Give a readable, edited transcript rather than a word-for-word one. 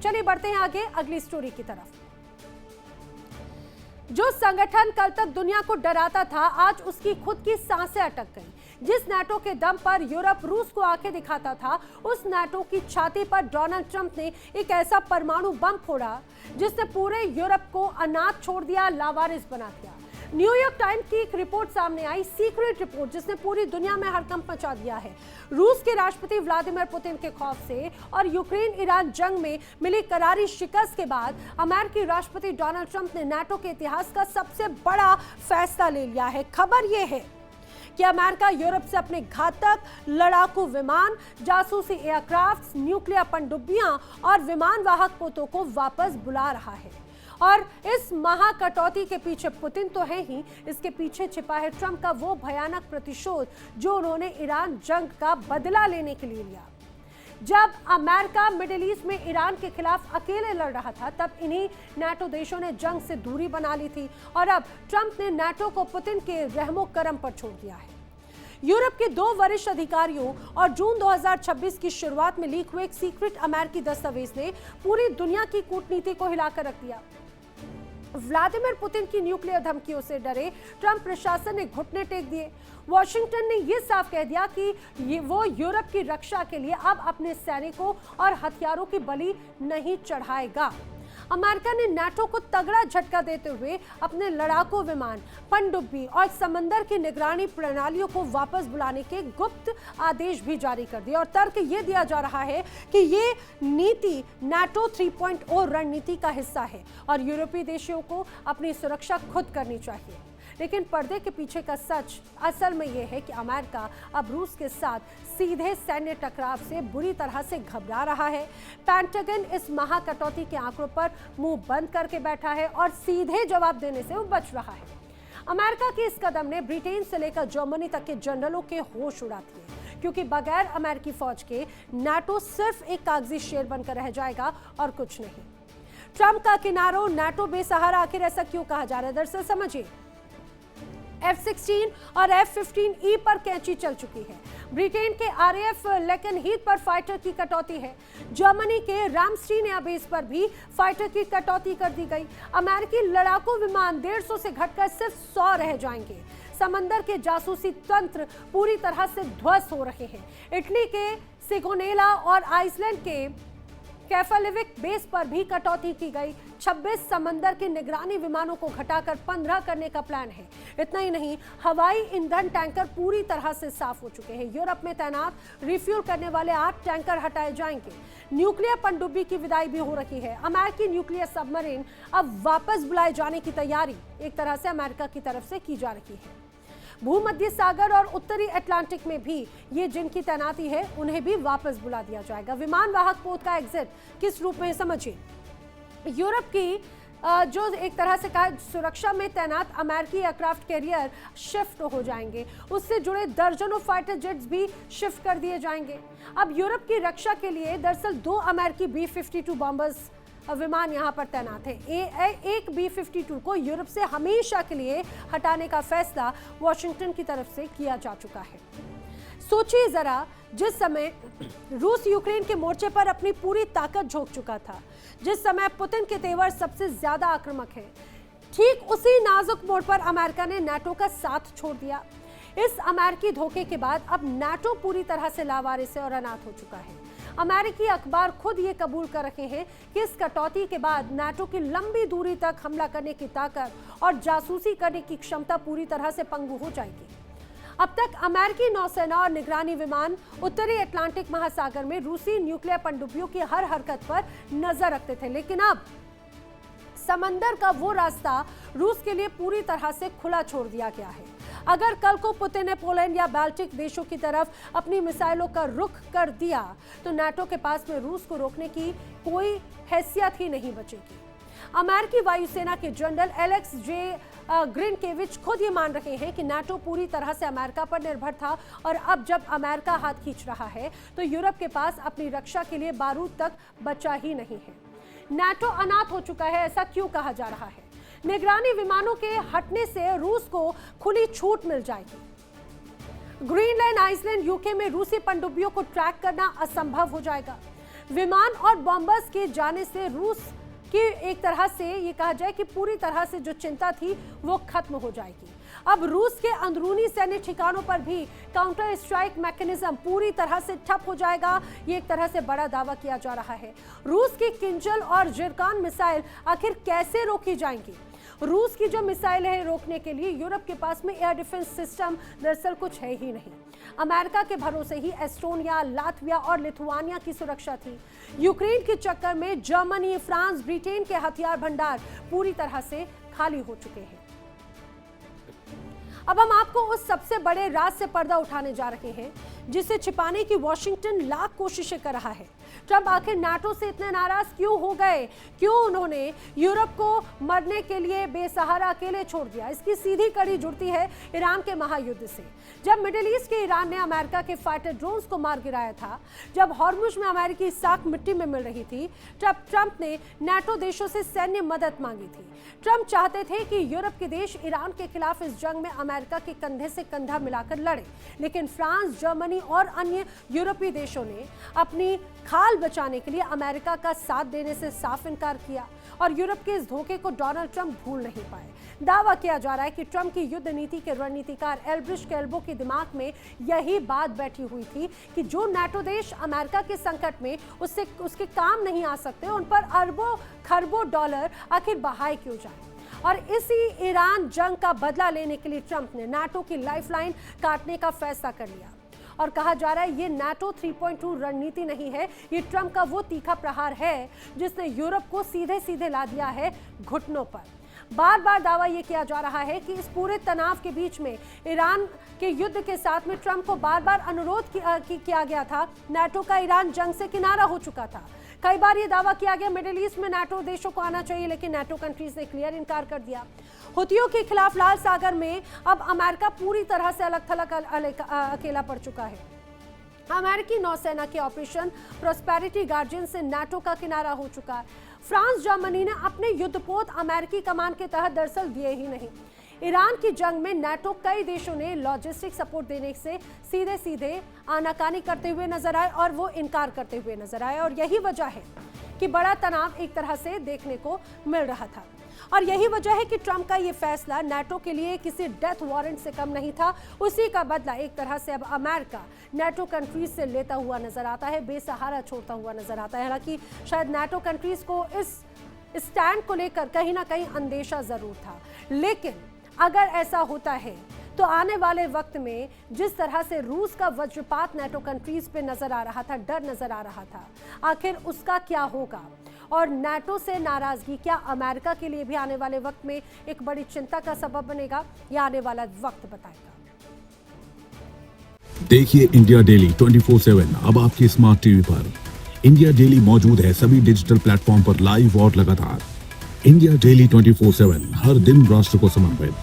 चलिए बढ़ते हैं आगे अगली स्टोरी की तरफ। जो संगठन कल तक दुनिया को डराता था, आज उसकी खुद की सांसें अटक गईं। जिस नाटो के दम पर यूरोप रूस को आंखें दिखाता था, उस नाटो की छाती पर डोनाल्ड ट्रंप ने एक ऐसा परमाणु बम फोड़ा जिसने पूरे यूरोप को अनाथ छोड़ दिया, लावारिस बना दिया। न्यूयॉर्क टाइम्स की एक रिपोर्ट सामने आई, सीक्रेट रिपोर्ट, जिसने पूरी दुनिया में हड़कंप मचा दिया है। रूस के राष्ट्रपति व्लादिमीर पुतिन के खौफ से और यूक्रेन ईरान जंग में मिली करारी शिकस्त के बाद अमेरिकी राष्ट्रपति डोनाल्ड ट्रंप ने नाटो के इतिहास का सबसे बड़ा फैसला ले लिया है। खबर यह है कि अमेरिका यूरोप से अपने घातक लड़ाकू विमान, जासूसी एयरक्राफ्ट, न्यूक्लियर पनडुब्बियां और विमान वाहक पोतों को वापस बुला रहा है। और इस महाकटौती के पीछे पुतिन तो है ही, इसके पीछे छिपा है ट्रंप का वो भयानक प्रतिशोध जो उन्होंने ईरान जंग का बदला लेने के लिए लिया। जब अमेरिका मिडिल ईस्ट में ईरान के खिलाफ अकेले लड़ रहा था, तब इन्हीं नाटो देशों ने जंग से दूरी बना ली थी और अब ट्रंप ने नाटो को पुतिन के रहमो करम पर छोड़ दिया है। यूरोप के 2 वरिष्ठ अधिकारियों और जून 2026 की शुरुआत में लीक हुए एक सीक्रेट अमेरिकी दस्तावेज ने पूरी दुनिया की कूटनीति को हिलाकर रख दिया। व्लादिमीर पुतिन की न्यूक्लियर धमकियों से डरे ट्रंप प्रशासन ने घुटने टेक दिए। वॉशिंगटन ने यह साफ कह दिया कि वो यूरोप की रक्षा के लिए अब अपने सैनिकों और हथियारों की बलि नहीं चढ़ाएगा। अमेरिका ने नाटो को तगड़ा झटका देते हुए अपने लड़ाकू विमान, पनडुब्बी और समंदर की निगरानी प्रणालियों को वापस बुलाने के गुप्त आदेश भी जारी कर दिए और तर्क ये दिया जा रहा है कि ये नीति नाटो 3.0 रणनीति का हिस्सा है और यूरोपीय देशों को अपनी सुरक्षा खुद करनी चाहिए। लेकिन पर्दे के पीछे का सच असल में यह है कि अमेरिका अब रूस के साथ सीधे सैन्य टकराव से बुरी तरह से घबरा रहा है। पेंटागन इस महाकटौती के आंकड़ों पर मुंह बंद करके बैठा है और सीधे जवाब देने से वो बच रहा है। अमेरिका के इस कदम ने ब्रिटेन से लेकर जर्मनी तक के जनरलों के होश उड़ा दिए, क्योंकि बगैर अमेरिकी फौज के नाटो सिर्फ एक कागजी शेर बनकर रह जाएगा और कुछ नहीं। ट्रंप का किनारो नाटो बेसहारा, आखिर ऐसा क्यों कहा जा रहा है? दरअसल समझिए, F-16 और F-15E पर कैंची चल चुकी है। ब्रिटेन के RAF लेकनहीथ पर फाइटर की कटौती है। जर्मनी के रामस्टीन एयरबेस पर भी फाइटर की कटौती कर दी गई। अमेरिकी लड़ाकू विमान 150 से घटकर सिर्फ 100 रह जाएंगे। समंदर के जासूसी तंत्र पूरी तरह से ध्वस्त हो रहे हैं। इटली के सिगोनेला और आइसलैंड के कैफालिविक बेस पर भी कटौती की गई। 26 समंदर के निगरानी विमानों को घटाकर 15 करने का प्लान है। इतना ही नहीं, हवाई ईंधन टैंकर पूरी तरह से साफ हो चुके हैं। यूरोप में तैनात रिफ्यूल करने वाले 8 टैंकर हटाए जाएंगे। न्यूक्लियर पनडुब्बी की विदाई भी हो रही है। अमेरिकी न्यूक्लियर सबमरीन अब वापस बुलाए जाने की तैयारी एक तरह से अमेरिका की तरफ से की जा रही है। भूमध्य सागर और उत्तरी अटलांटिक में भी ये जिनकी तैनाती है, उन्हें भी वापस बुला दिया जाएगा। विमान वाहक पोत का एग्जिट किस रूप में समझिए। यूरोप की जो एक तरह से कहा सुरक्षा में तैनात अमेरिकी एयरक्राफ्ट कैरियर शिफ्ट हो जाएंगे। उससे जुड़े दर्जनों फाइटर जेट्स भी शिफ्ट कर दिए जाएंगे। अब यूरोप की रक्षा के लिए दरअसल 2 अमेरिकी B-52 बॉम्बर्स विमान यहां पर तैनात है। एक B-52 को यूरोप से हमेशा के लिए हटाने का फैसला वॉशिंगटन की तरफ से किया जा चुका है। सोचिए जरा, जिस समय रूस यूक्रेन के मोर्चे पर अपनी पूरी ताकत झोंक चुका था, जिस समय पुतिन के तेवर सबसे ज्यादा आक्रामक है, ठीक उसी नाजुक मोड़ पर अमेरिका ने नाटो का साथ छोड़ दिया। इस अमेरिकी धोखे के बाद अब नाटो पूरी तरह से लावारिस और अनाथ हो चुका है। अमेरिकी अखबार खुद ये कबूल कर रहे हैं कि इस कटौती के बाद नाटो की लंबी दूरी तक हमला करने की ताकत और जासूसी करने की क्षमता पूरी तरह से पंगु हो जाएगी। अब तक अमेरिकी नौसेना और निगरानी विमान उत्तरी अटलांटिक महासागर में रूसी न्यूक्लियर पनडुब्बियों की हर हरकत पर नजर रखते थे, लेकिन अब समंदर का वो रास्ता रूस के लिए पूरी तरह से खुला छोड़ दिया गया है। अगर कल को पुतिन ने पोलैंड या बाल्टिक देशों की तरफ अपनी मिसाइलों का रुख कर दिया, तो नाटो के पास में रूस को रोकने की कोई हैसियत ही नहीं बचेगी। अमेरिकी वायुसेना के जनरल एलेक्स जे ग्रिनकेविच खुद ये मान रहे हैं कि नाटो पूरी तरह से अमेरिका पर निर्भर था और अब जब अमेरिका हाथ खींच रहा है, तो यूरोप के पास अपनी रक्षा के लिए बारूद तक बचा ही नहीं है। नाटो अनाथ हो चुका है, ऐसा क्यों कहा जा रहा है? निगरानी विमानों के हटने से रूस को खुली छूट मिल जाएगी। ग्रीनलैंड, आइसलैंड, यूके में रूसी पनडुब्बियों को ट्रैक करना असंभव हो जाएगा। विमान और बॉम्बर्स के जाने से रूस की एक तरह से ये कहा जाए कि पूरी तरह से जो चिंता थी वो खत्म हो जाएगी। अब रूस के अंदरूनी सैन्य ठिकानों पर भी काउंटर स्ट्राइक मैकेनिज्म पूरी तरह से ठप हो जाएगा। ये एक तरह से बड़ा दावा किया जा रहा है। रूस की किंजल और जिरकान मिसाइल आखिर कैसे रोकी जाएंगी? रूस की जो मिसाइल है रोकने के लिए यूरोप के पास में एयर डिफेंस सिस्टम दरअसल कुछ है ही नहीं। अमेरिका के भरोसे ही एस्टोनिया, लातविया और लिथुआनिया की सुरक्षा थी। यूक्रेन के चक्कर में जर्मनी, फ्रांस, ब्रिटेन के हथियार भंडार पूरी तरह से खाली हो चुके हैं। अब हम आपको उस सबसे बड़े राज से पर्दा उठाने जा रहे हैं जिसे छिपाने की वॉशिंगटन लाख कोशिशें कर रहा है। ट्रंप आखिर नाटो से इतने नाराज क्यों हो गए? क्यों उन्होंने यूरोप को मरने के लिए बेसहारा अकेले छोड़ दिया? इसकी सीधी कड़ी जुड़ती है ईरान के महायुद्ध से। जब मिडिल ईस्ट के ईरान ने अमेरिका के फाइटर ड्रोन्स को मार गिराया था, जब हॉर्मुज में अमेरिकी साख मिट्टी में मिल रही थी, तब ट्रंप ने नाटो देशों से सैन्य मदद मांगी थी। ट्रंप चाहते थे कि यूरोप के देश ईरान के खिलाफ इस जंग में अमेरिका के कंधे से कंधा मिलाकर लड़े, लेकिन फ्रांस, जर्मनी और अन्य यूरोपीय देशों ने अपनी खाल बचाने के लिए अमेरिका का साथ देने से साफ इनकार किया और यूरोप के इस धोखे को डोनाल्ड ट्रंप भूल नहीं पाए। दावा किया जा रहा है कि ट्रंप की युद्ध नीति के रणनीतिकार एल्ब्रिश कैल्बो के दिमाग में यही बात बैठी हुई थी कि जो नाटो देश अमेरिका के संकट में उसके काम नहीं आ सकते, उन पर अरबों खरबों डॉलर आखिर बहाए क्यों जाए। और इसी ईरान जंग का बदला लेने के लिए ट्रंप ने नाटो की लाइफलाइन काटने का फैसला कर लिया और कहा जा रहा है ये नाटो 3.2 रणनीति नहीं है, ये ट्रंप का वो तीखा प्रहार है जिसने यूरोप को सीधे सीधे ला दिया है घुटनों पर। बार बार दावा ये किया जा रहा है कि इस पूरे तनाव के बीच में ईरान के युद्ध के साथ में ट्रंप को बार बार अनुरोध किया गया था। नाटो का ईरान जंग से किनारा हो चुका था। कई बार ये दावा किया गया मिडिल ईस्ट में नाटो देशों को आना चाहिए, लेकिन नाटो कंट्रीज ने क्लियर इनकार कर दिया। हुतियों के खिलाफ लाल सागर में अब अमेरिका पूरी तरह से अलग थलग अकेला पड़ चुका है। अमेरिकी नौसेना के ऑपरेशन प्रॉस्पेरिटी गार्जियन से नाटो का किनारा हो चुका है। फ्रांस, जर्मनी ने अपने युद्धपोत अमेरिकी कमान के तहत दरअसल दिए ही नहीं। ईरान की जंग में नाटो कई देशों ने लॉजिस्टिक सपोर्ट देने से सीधे सीधे आनाकानी करते हुए नजर आए और वो इनकार करते हुए नजर आए, और यही वजह है कि बड़ा तनाव एक तरह से देखने को मिल रहा था। और यही वजह है कि ट्रंप का ये फैसला नाटो के लिए किसी डेथ वारंट से कम नहीं था। उसी का बदला एक तरह से अब अमेरिका नाटो कंट्रीज से लेता हुआ नजर आता है, बेसहारा छोड़ता हुआ नजर आता है। हालांकि शायद नाटो कंट्रीज को इस स्टैंड को लेकर कहीं ना कहीं अंदेशा जरूर था, लेकिन अगर ऐसा होता है तो आने वाले वक्त में जिस तरह से रूस का वज्रपात नाटो कंट्रीज पे नजर आ रहा था, डर नजर आ रहा था, आखिर उसका क्या होगा? और नाटो से नाराजगी क्या अमेरिका के लिए भी आने वाले वक्त में एक बड़ी चिंता का सबब बनेगा? यह आने वाला वक्त बताएगा। देखिए इंडिया डेली 24/7 अब आपके स्मार्ट टीवी पर। इंडिया डेली मौजूद है सभी डिजिटल प्लेटफॉर्म पर लाइव और लगातार। इंडिया डेली 24/7 हर दिन राष्ट्र को समर्पित।